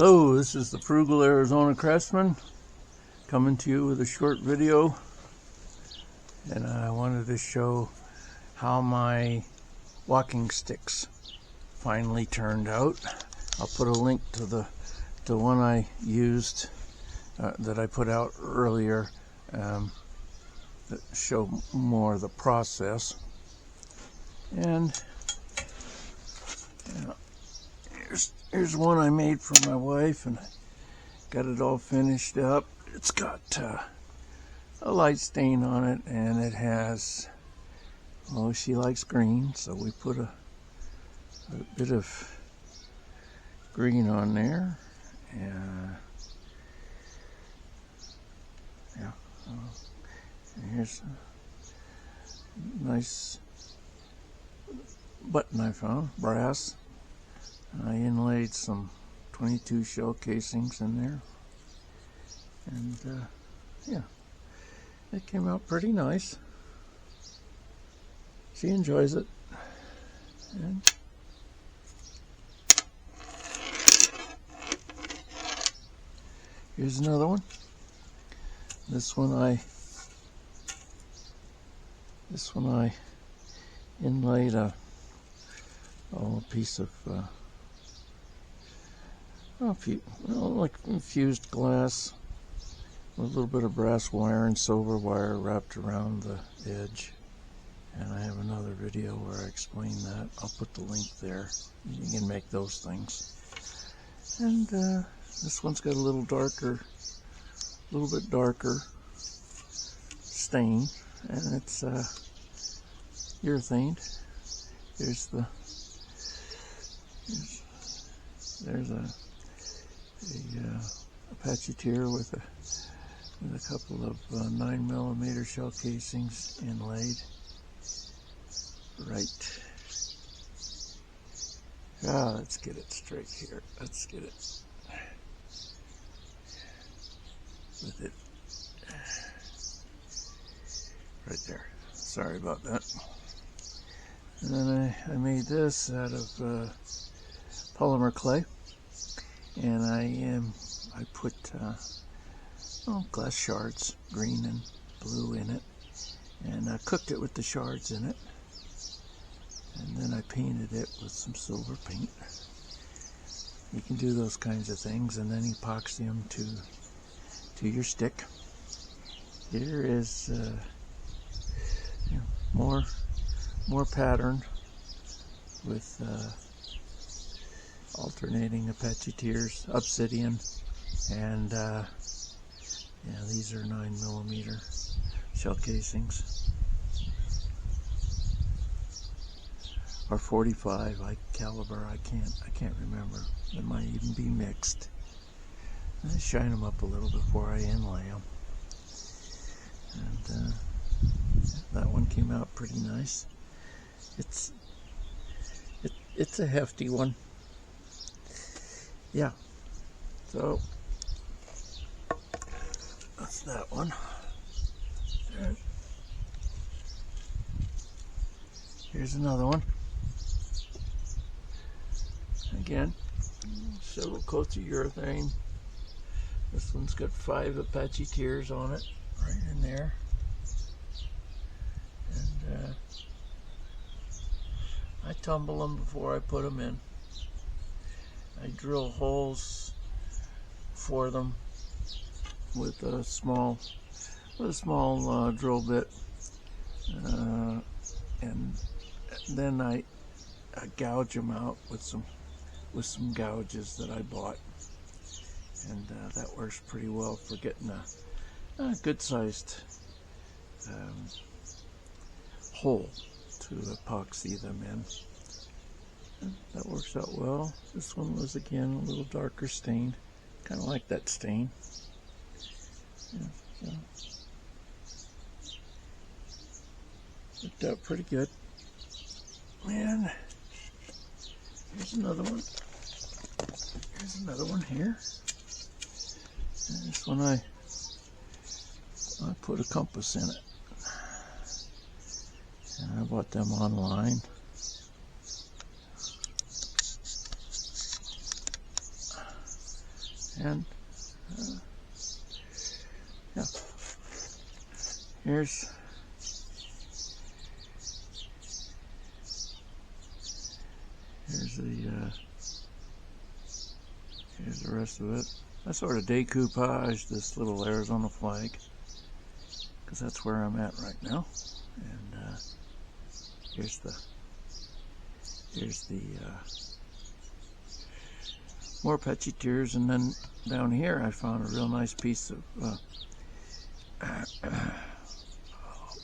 Hello, this is the Frugal Arizona Craftsman coming to you with a short video, and I wanted to show how my walking sticks finally turned out. I'll put a link to the one I used that I put out earlier that show more of the process. And here's one I made for my wife, and I got it all finished up. It's got a light stain on it, and it has, well, she likes green, so we put a bit of green on there. And yeah, and here's a nice button I found, brass. I inlaid some 22 shell casings in there, and yeah, it came out pretty nice. She enjoys it. And here's another one. This one I inlaid a piece of like infused glass with a little bit of brass wire and silver wire wrapped around the edge. And I have another video where I explain that. I'll put the link there. You can make those things. And this one's got a little bit darker stain, and it's urethaned. There's a Apache tear with a couple of 9mm shell casings inlaid. Right. Let's get it straight here. Let's get it with it right there. Sorry about that. And then I made this out of polymer clay, and I put glass shards, green and blue, in it, and I cooked it with the shards in it, and then I painted it with some silver paint. You can do those kinds of things, and then epoxy them to your stick. Here is more pattern with alternating Apache tears, obsidian, and yeah, these are 9mm shell casings, or 45 caliber. I can't remember. It might even be mixed. I shine them up a little before I inlay them, and that one came out pretty nice. It's a hefty one. Yeah, so that's that one. And here's another one. Again, several coats of urethane. This one's got 5 Apache tears on it, right in there. And I tumble them before I put them in. I drill holes for them with a small drill bit, and then I gouge them out with some gouges that I bought, and that works pretty well for getting a good-sized hole to epoxy them in. That works out well. This one was, again, a little darker stain. Kind of like that stain. Yeah, so worked out pretty good. And here's another one. Here's another one here. And this one I put a compass in it. And I bought them online. And yeah, here's the rest of it. I sort of decoupaged this little Arizona flag because that's where I'm at right now. And here's the more patchy tears, and then down here I found a real nice piece of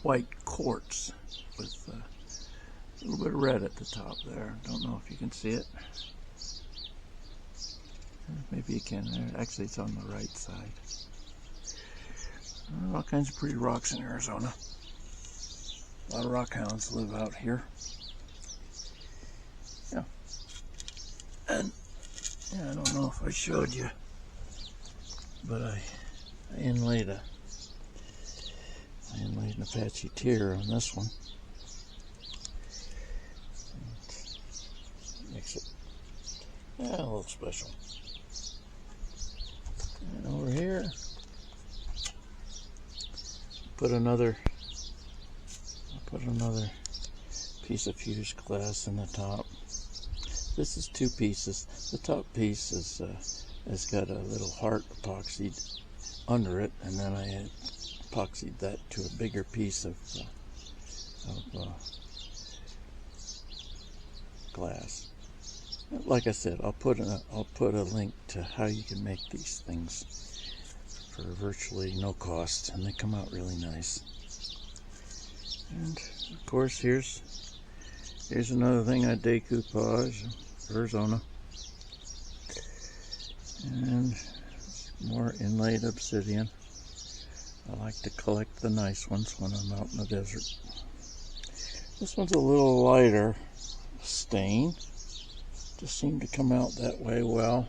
white quartz with a little bit of red at the top there. Don't know if you can see it. Maybe you can. Actually, it's on the right side. All kinds of pretty rocks in Arizona. A lot of rock hounds live out here. Yeah. And yeah, I don't know if I showed you, but I inlaid an Apache tear on this one. Makes it a little special. And over here, put another piece of fused glass in the top. This is two pieces. The top piece has got a little heart epoxied under it, and then I had epoxied that to a bigger piece of glass. Like I said, I'll put a link to how you can make these things for virtually no cost, and they come out really nice. And of course, here's another thing I decoupage, Arizona, and more inlaid obsidian. I like to collect the nice ones when I'm out in the desert. This one's a little lighter stain. Just seemed to come out that way well.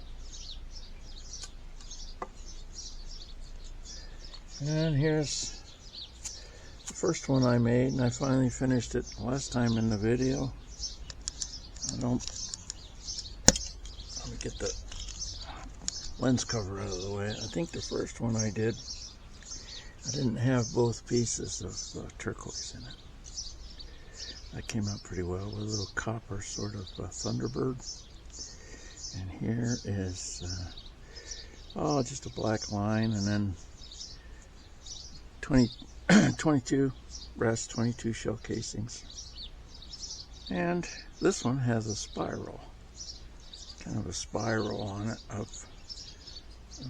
And here's the first one I made, and I finally finished it last time in the video. Let me get the lens cover out of the way. I think the first one I did, I didn't have both pieces of turquoise in it. That came out pretty well with a little copper sort of Thunderbird. And here is just a black line, and then 22 brass 22 shell casings. And this one has a spiral, kind of a spiral on it of I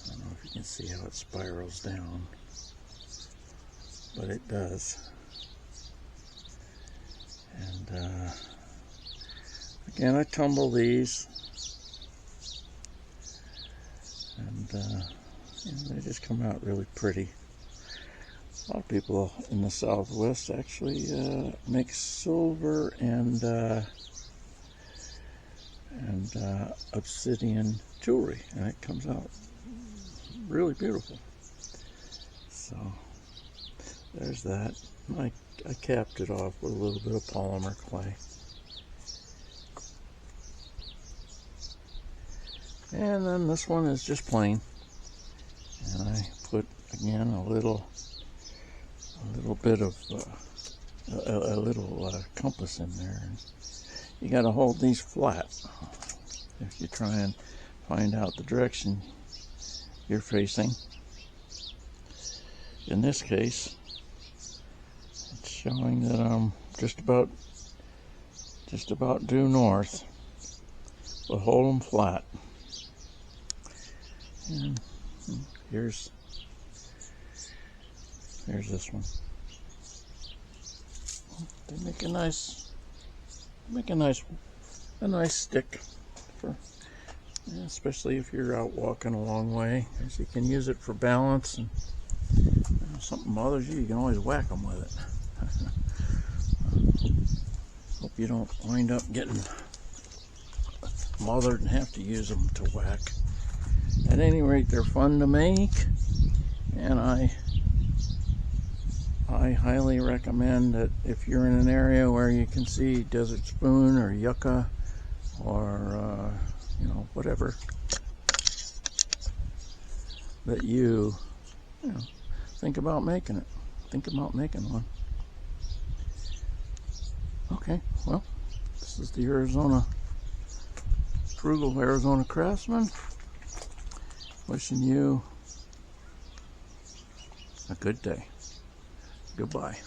don't know if you can see how it spirals down, but it does. And again, I tumble these, and they just come out really pretty. A lot of people in the Southwest actually make silver and obsidian jewelry, and it comes out really beautiful. So there's that. I capped it off with a little bit of polymer clay. And then this one is just plain, and I put again a little bit of a little compass in there. And you got to hold these flat if you try and find out the direction you're facing. In this case, it's showing that I'm just about due north, but hold them flat. And here's this one. They make a nice stick for, especially if you're out walking a long way. As you can use it for balance, and if something bothers you, you can always whack them with it. Hope you don't wind up getting bothered and have to use them to whack. At any rate, they're fun to make, and I highly recommend that if you're in an area where you can see desert spoon or yucca or you know, whatever that you know, think about making it. Think about making one. Okay, well, this is the Frugal Arizona Craftsman, wishing you a good day. Goodbye.